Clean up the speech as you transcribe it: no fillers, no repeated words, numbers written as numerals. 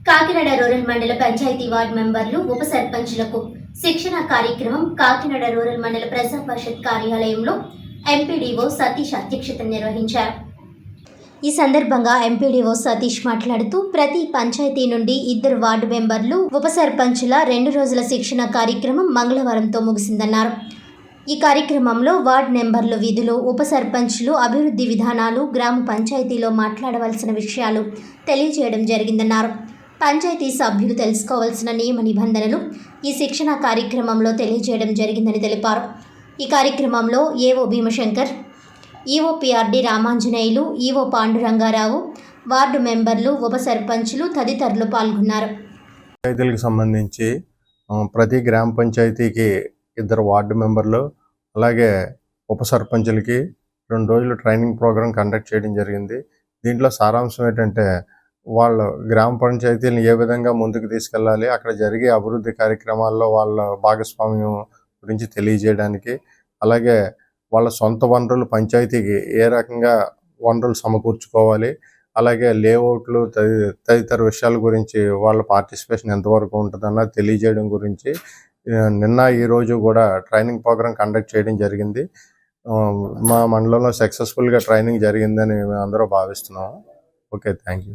Kakinada rural మండల panchayat ward మెంబర్లు ఉప సర్పంచులకు శిక్షణ కార్యక్రమం కాకినాడ రూరల్ మండల ప్రజా పరిషత్ కార్యాలయంలో ఎంపీడీఓ సతీష్ అధ్యక్షతన నిర్వహించారు. ఈ సందర్భంగా ఎంపీడీఓ సతీష్ మాట్లాడుతూ ప్రతి పంచాయతీ నుండి 2 వార్డు మెంబర్లు ఉప సర్పంచుల 2 రోజుల శిక్షణ కార్యక్రమం మంగళవారంతో ముగిసిందన్నారు. ఈ కార్యక్రమంలో వార్డు మెంబర్లు విధులు, ఉప సర్పంచులు అభివృద్ధి విధానాలు, గ్రామ పంచాయతీలో మాట్లాడవలసిన విషయాలు తెలియజేయడం జరిగిందన్నారు. పంచాయతీ సభ్యులు తెలుసుకోవాల్సిన నియమ నిబంధనలు ఈ శిక్షణ కార్యక్రమంలో తెలియజేయడం జరిగిందని తెలిపారు. ఈ కార్యక్రమంలో AO Bhimashankar, EO PRD Ramanjaneyulu, EO Panduranga Rao, ward మెంబర్లు, ఉప సర్పంచులు తదితరులు పాల్గొన్నారు. పంచాయతీలకు సంబంధించి ప్రతి గ్రామ పంచాయతీకి 2 వార్డు మెంబర్లు అలాగే ఉప సర్పంచులకి 2 రోజులు ట్రైనింగ్ ప్రోగ్రాం కండక్ట్ చేయడం జరిగింది. దీంట్లో సారాంశం ఏంటంటే వాళ్ళ గ్రామ పంచాయతీలను ఏ విధంగా ముందుకు తీసుకెళ్ళాలి, అక్కడ జరిగే అభివృద్ధి కార్యక్రమాల్లో వాళ్ళ భాగస్వామ్యం గురించి తెలియజేయడానికి, అలాగే వాళ్ళ సొంత వనరులు పంచాయతీకి ఏ రకంగా వనరులు సమకూర్చుకోవాలి, అలాగే లేఅవుట్లు తదితర విషయాల గురించి వాళ్ళ పార్టిసిపేషన్ ఎంతవరకు ఉంటుందన్నది తెలియజేయడం గురించి నిన్న ఈరోజు కూడా ట్రైనింగ్ ప్రోగ్రాం కండక్ట్ చేయడం జరిగింది. మా మండలంలో సక్సెస్ఫుల్గా ట్రైనింగ్ జరిగిందని మేము అందరూ భావిస్తున్నాము. Okay, thank you.